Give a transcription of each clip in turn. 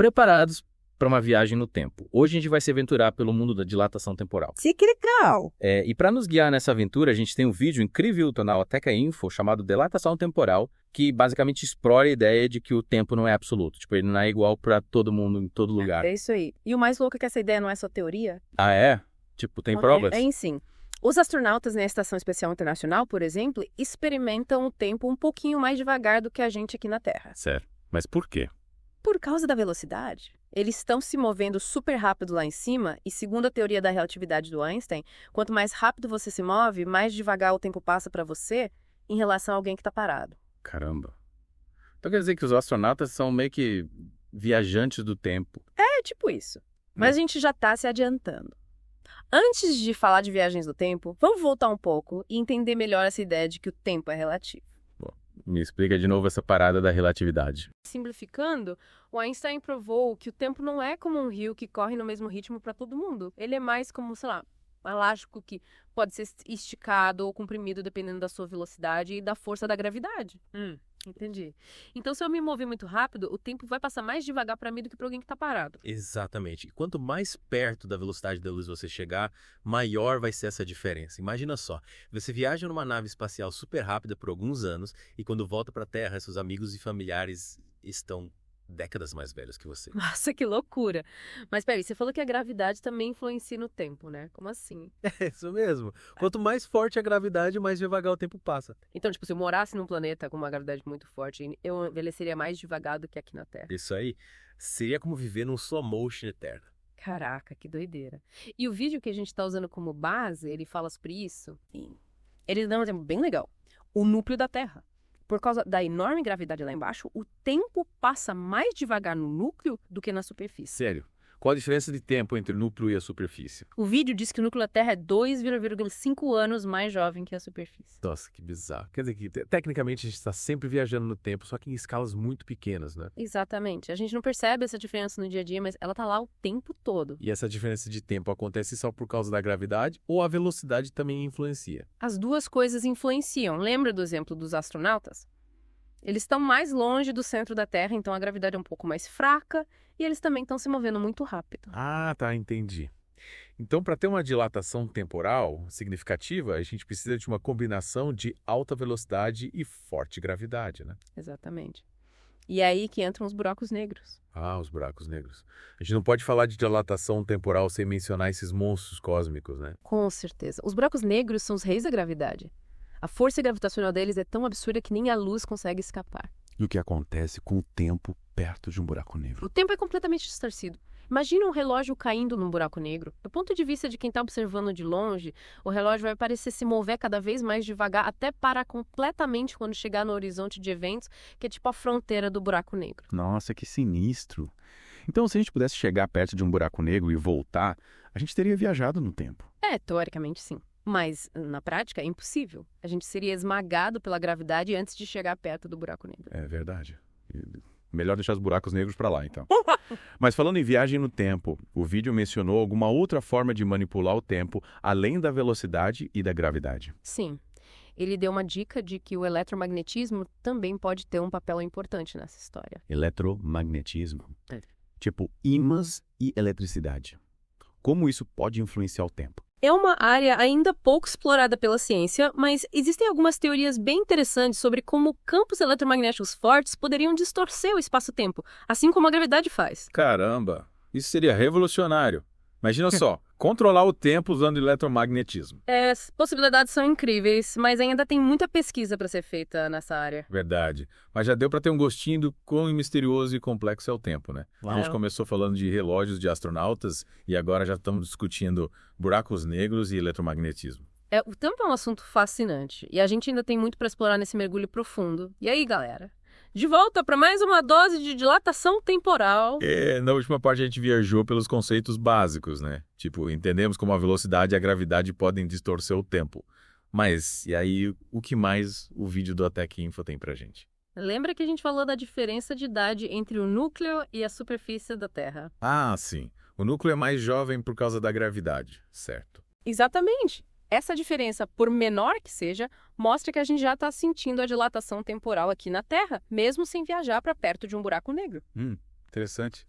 preparados para uma viagem no tempo. Hoje a gente vai se aventurar pelo mundo da dilatação temporal. Que legal! E para nos guiar nessa aventura, a gente tem um vídeo incrível do canal Ateca Info chamado Dilatação Temporal, que basicamente explora a ideia de que o tempo não é absoluto. Tipo, ele não é igual para todo mundo, em todo lugar. É isso aí. E o mais louco é que essa ideia não é só teoria. Ah, é? Tipo, tem provas? Sim. Os astronautas na Estação Espacial Internacional, por exemplo, experimentam o tempo um pouquinho mais devagar do que a gente aqui na Terra. Certo. Mas por quê? Por causa da velocidade. Eles estão se movendo super rápido lá em cima e, segundo a teoria da relatividade do Einstein, quanto mais rápido você se move, mais devagar o tempo passa para você em relação a alguém que está parado. Caramba. Então quer dizer que os astronautas são meio que viajantes do tempo. É tipo isso. Mas a gente já está se adiantando. Antes de falar de viagens do tempo, vamos voltar um pouco e entender melhor essa ideia de que o tempo é relativo. Me explica de novo essa parada da relatividade. Simplificando, o Einstein provou que o tempo não é como um rio que corre no mesmo ritmo para todo mundo. Ele é mais como, sei lá, um elástico que pode ser esticado ou comprimido dependendo da sua velocidade e da força da gravidade. Entendi. Então, se eu me mover muito rápido, o tempo vai passar mais devagar para mim do que para alguém que está parado. Exatamente. E quanto mais perto da velocidade da luz você chegar, maior vai ser essa diferença. Imagina só, você viaja numa nave espacial super rápida por alguns anos e quando volta para a Terra, seus amigos e familiares estão décadas mais velhos que você. Nossa, que loucura! Mas peraí, você falou que a gravidade também influencia no tempo, né? Como assim? É isso mesmo. Quanto mais forte a gravidade, mais devagar o tempo passa. Então, tipo, se eu morasse num planeta com uma gravidade muito forte, eu envelheceria mais devagar do que aqui na Terra. Isso aí seria como viver num slow motion eterno. Caraca, que doideira. E o vídeo que a gente está usando como base, ele fala sobre isso. E ele dá um exemplo bem legal. O núcleo da Terra. Por causa da enorme gravidade lá embaixo, o tempo passa mais devagar no núcleo do que na superfície. Sério? Qual a diferença de tempo entre o núcleo e a superfície? O vídeo diz que o núcleo da Terra é 2,5 anos mais jovem que a superfície. Nossa, que bizarro. Quer dizer que, tecnicamente, a gente está sempre viajando no tempo, só que em escalas muito pequenas, né? Exatamente. A gente não percebe essa diferença no dia a dia, mas ela tá lá o tempo todo. E essa diferença de tempo acontece só por causa da gravidade ou a velocidade também influencia? As duas coisas influenciam. Lembra do exemplo dos astronautas? Eles estão mais longe do centro da Terra, então a gravidade é um pouco mais fraca e eles também estão se movendo muito rápido. Ah, tá, entendi. Então, para ter uma dilatação temporal significativa, a gente precisa de uma combinação de alta velocidade e forte gravidade, né? Exatamente. E é aí que entram os buracos negros. Ah, os buracos negros. A gente não pode falar de dilatação temporal sem mencionar esses monstros cósmicos, né? Com certeza. Os buracos negros são os reis da gravidade. A força gravitacional deles é tão absurda que nem a luz consegue escapar. E o que acontece com o tempo perto de um buraco negro? O tempo é completamente distorcido. Imagina um relógio caindo num buraco negro. Do ponto de vista de quem está observando de longe, o relógio vai parecer se mover cada vez mais devagar até parar completamente quando chegar no horizonte de eventos, que é tipo a fronteira do buraco negro. Nossa, que sinistro. Então, se a gente pudesse chegar perto de um buraco negro e voltar, a gente teria viajado no tempo. É, teoricamente sim. Mas, na prática, é impossível. A gente seria esmagado pela gravidade antes de chegar perto do buraco negro. É verdade. Melhor deixar os buracos negros para lá, então. Mas falando em viagem no tempo, o vídeo mencionou alguma outra forma de manipular o tempo além da velocidade e da gravidade. Sim. Ele deu uma dica de que o eletromagnetismo também pode ter um papel importante nessa história. Eletromagnetismo. É. Tipo ímãs e eletricidade. Como isso pode influenciar o tempo? É uma área ainda pouco explorada pela ciência, mas existem algumas teorias bem interessantes sobre como campos eletromagnéticos fortes poderiam distorcer o espaço-tempo, assim como a gravidade faz. Caramba, isso seria revolucionário. Imagina só, controlar o tempo usando eletromagnetismo. As possibilidades são incríveis, mas ainda tem muita pesquisa para ser feita nessa área. Verdade. Mas já deu para ter um gostinho do quão misterioso e complexo é o tempo, né? Uau. A gente começou falando de relógios de astronautas e agora já estamos discutindo buracos negros e eletromagnetismo. O tempo é um assunto fascinante e a gente ainda tem muito para explorar nesse mergulho profundo. E aí, galera? De volta para mais uma dose de dilatação temporal. Na última parte a gente viajou pelos conceitos básicos, né? Tipo, entendemos como a velocidade e a gravidade podem distorcer o tempo. Mas, e aí, o que mais o vídeo do Ateca Info tem pra gente? Lembra que a gente falou da diferença de idade entre o núcleo e a superfície da Terra? Ah, sim. O núcleo é mais jovem por causa da gravidade, certo? Exatamente. Essa diferença, por menor que seja, mostra que a gente já está sentindo a dilatação temporal aqui na Terra, mesmo sem viajar para perto de um buraco negro. Interessante.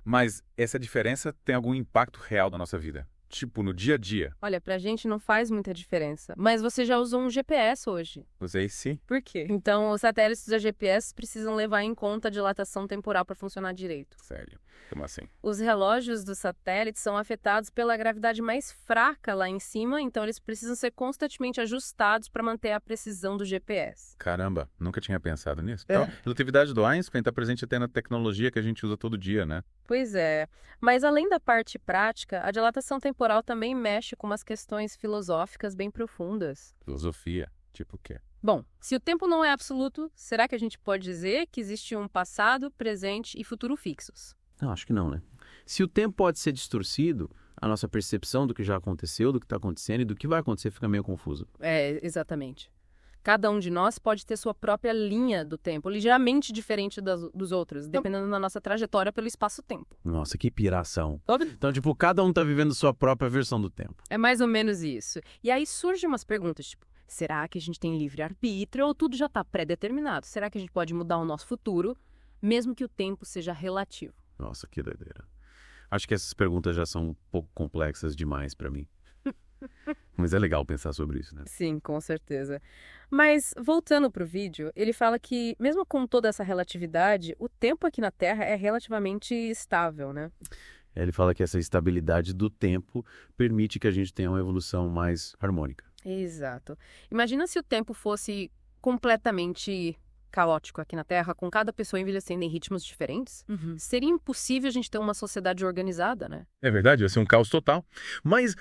Mas essa diferença tem algum impacto real na nossa vida? Tipo, no dia a dia? Olha, pra gente não faz muita diferença. Mas você já usou um GPS hoje. Usei sim. Por quê? Então, os satélites da GPS precisam levar em conta a dilatação temporal para funcionar direito. Sério. Como assim? Os relógios dos satélites são afetados pela gravidade mais fraca lá em cima, então eles precisam ser constantemente ajustados para manter a precisão do GPS. Caramba, nunca tinha pensado nisso. É. Então, a relatividade do Einstein está presente até na tecnologia que a gente usa todo dia, né? Pois é. Mas além da parte prática, a dilatação temporal também mexe com umas questões filosóficas bem profundas. Filosofia. Tipo o quê? Bom, se o tempo não é absoluto, será que a gente pode dizer que existe um passado, presente e futuro fixos? Não, acho que não, né? Se o tempo pode ser distorcido, a nossa percepção do que já aconteceu, do que está acontecendo e do que vai acontecer fica meio confusa. É, exatamente. Cada um de nós pode ter sua própria linha do tempo, ligeiramente diferente dos outros, dependendo da nossa trajetória pelo espaço-tempo. Nossa, que piração. Então, tipo, cada um tá vivendo sua própria versão do tempo. É mais ou menos isso. E aí surgem umas perguntas, tipo, será que a gente tem livre-arbítrio ou tudo já está pré-determinado? Será que a gente pode mudar o nosso futuro, mesmo que o tempo seja relativo? Nossa, que doideira. Acho que essas perguntas já são um pouco complexas demais pra mim. Mas é legal pensar sobre isso, né? Sim, com certeza. Mas, voltando pro vídeo, ele fala que, mesmo com toda essa relatividade, o tempo aqui na Terra é relativamente estável, né? Ele fala que essa estabilidade do tempo permite que a gente tenha uma evolução mais harmônica. Exato. Imagina se o tempo fosse completamente caótico aqui na Terra, com cada pessoa envelhecendo em ritmos diferentes. Seria impossível a gente ter uma sociedade organizada, né? É verdade, vai ser um caos total. Mas,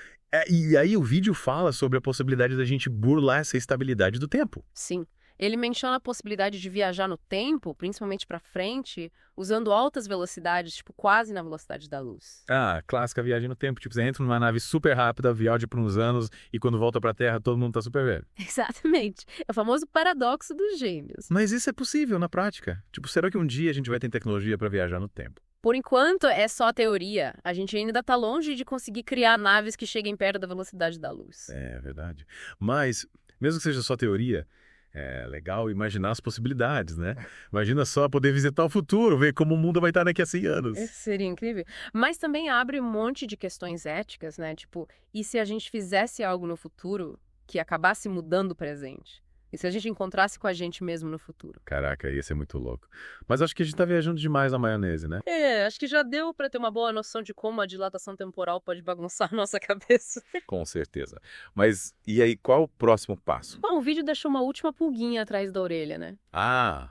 e aí o vídeo fala sobre a possibilidade da gente burlar essa estabilidade do tempo. Sim. Ele menciona a possibilidade de viajar no tempo, principalmente para frente, usando altas velocidades, tipo quase na velocidade da luz. Ah, clássica viagem no tempo. Tipo, você entra numa nave super rápida, viaja por uns anos e quando volta pra Terra todo mundo tá super velho. Exatamente. É o famoso paradoxo dos gêmeos. Mas isso é possível na prática. Tipo, será que um dia a gente vai ter tecnologia pra viajar no tempo? Por enquanto, é só teoria. A gente ainda está longe de conseguir criar naves que cheguem perto da velocidade da luz. É verdade. Mas, mesmo que seja só teoria, é legal imaginar as possibilidades, né? Imagina só poder visitar o futuro, ver como o mundo vai estar daqui a 100 anos. Seria incrível. Mas também abre um monte de questões éticas, né? Tipo, e se a gente fizesse algo no futuro que acabasse mudando o presente? E se a gente encontrasse com a gente mesmo no futuro? Caraca, ia ser muito louco. Mas acho que a gente tá viajando demais na maionese, né? É, acho que já deu para ter uma boa noção de como a dilatação temporal pode bagunçar a nossa cabeça. Com certeza. Mas e aí, qual o próximo passo? Bom, o vídeo deixou uma última pulguinha atrás da orelha, né? A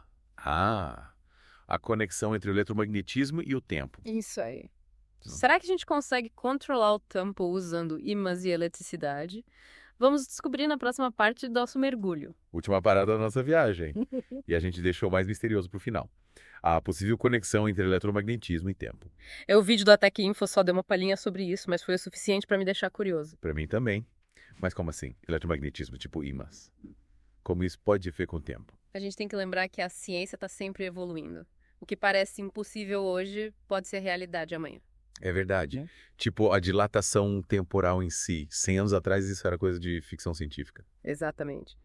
conexão entre o eletromagnetismo e o tempo. Isso aí. Será que a gente consegue controlar o tempo usando ímãs e eletricidade? Vamos descobrir na próxima parte do nosso mergulho. Última parada da nossa viagem. E a gente deixou o mais misterioso pro final. A possível conexão entre eletromagnetismo e tempo. O vídeo do Tech Info só deu uma palhinha sobre isso, mas foi o suficiente para me deixar curioso. Pra mim também. Mas como assim? Eletromagnetismo, tipo ímãs. Como isso pode ver com o tempo? A gente tem que lembrar que a ciência está sempre evoluindo. O que parece impossível hoje pode ser realidade amanhã. É verdade. Tipo, a dilatação temporal em si. 100 anos atrás isso era coisa de ficção científica. Exatamente.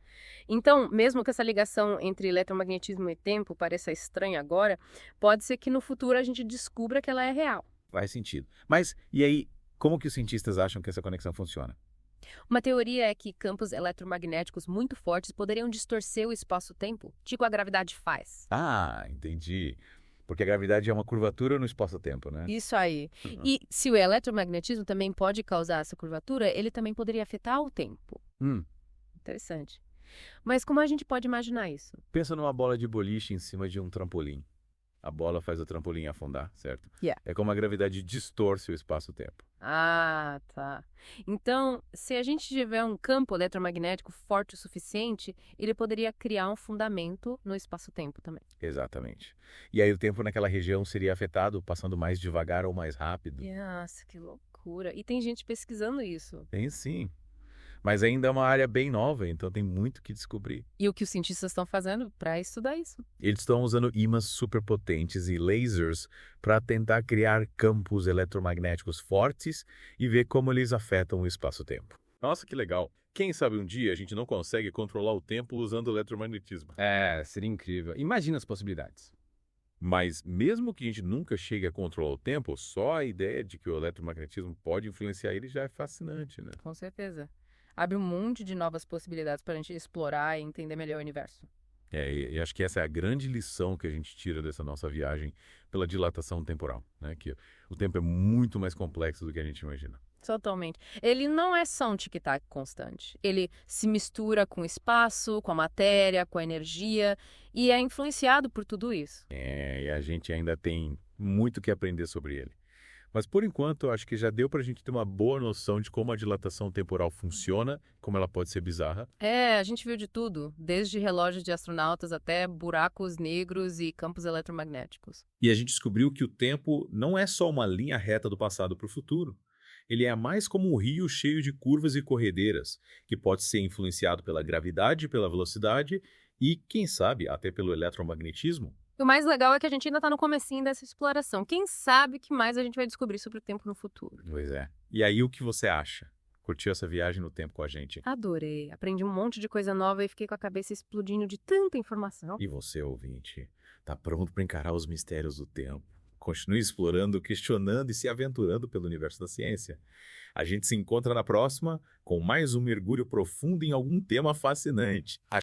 Então, mesmo que essa ligação entre eletromagnetismo e tempo pareça estranha agora, pode ser que no futuro a gente descubra que ela é real. Faz sentido. Mas, e aí, como que os cientistas acham que essa conexão funciona? Uma teoria é que campos eletromagnéticos muito fortes poderiam distorcer o espaço-tempo, tipo a gravidade faz. Ah, entendi. Porque a gravidade é uma curvatura no espaço-tempo, né? Isso aí. E se o eletromagnetismo também pode causar essa curvatura, ele também poderia afetar o tempo. Interessante. Mas como a gente pode imaginar isso? Pensa numa bola de boliche em cima de um trampolim. A bola faz o trampolim afundar, certo? Yeah. É como a gravidade distorce o espaço-tempo. Ah, tá. Então, se a gente tiver um campo eletromagnético forte o suficiente, ele poderia criar um fundamento no espaço-tempo também. Exatamente. E aí o tempo naquela região seria afetado, passando mais devagar ou mais rápido. Nossa, que loucura. E tem gente pesquisando isso. Tem sim. Mas ainda é uma área bem nova, então tem muito que descobrir. E o que os cientistas estão fazendo para estudar isso? Eles estão usando ímãs superpotentes e lasers para tentar criar campos eletromagnéticos fortes e ver como eles afetam o espaço-tempo. Nossa, que legal. Quem sabe um dia a gente não consegue controlar o tempo usando eletromagnetismo. É, seria incrível. Imagina as possibilidades. Mas mesmo que a gente nunca chegue a controlar o tempo, só a ideia de que o eletromagnetismo pode influenciar ele já é fascinante, né? Com certeza. Abre um monte de novas possibilidades para a gente explorar e entender melhor o universo. E acho que essa é a grande lição que a gente tira dessa nossa viagem pela dilatação temporal, né? Que o tempo é muito mais complexo do que a gente imagina. Totalmente. Ele não é só um tic-tac constante. Ele se mistura com o espaço, com a matéria, com a energia e é influenciado por tudo isso. E a gente ainda tem muito que aprender sobre ele. Mas por enquanto, eu acho que já deu para a gente ter uma boa noção de como a dilatação temporal funciona, como ela pode ser bizarra. A gente viu de tudo, desde relógios de astronautas até buracos negros e campos eletromagnéticos. E a gente descobriu que o tempo não é só uma linha reta do passado para o futuro. Ele é mais como um rio cheio de curvas e corredeiras, que pode ser influenciado pela gravidade, pela velocidade e, quem sabe, até pelo eletromagnetismo. E o mais legal é que a gente ainda está no comecinho dessa exploração. Quem sabe o que mais a gente vai descobrir sobre o tempo no futuro. Pois é. E aí, o que você acha? Curtiu essa viagem no tempo com a gente? Adorei. Aprendi um monte de coisa nova e fiquei com a cabeça explodindo de tanta informação. E você, ouvinte, tá pronto para encarar os mistérios do tempo? Continue explorando, questionando e se aventurando pelo universo da ciência. A gente se encontra na próxima com mais um mergulho profundo em algum tema fascinante.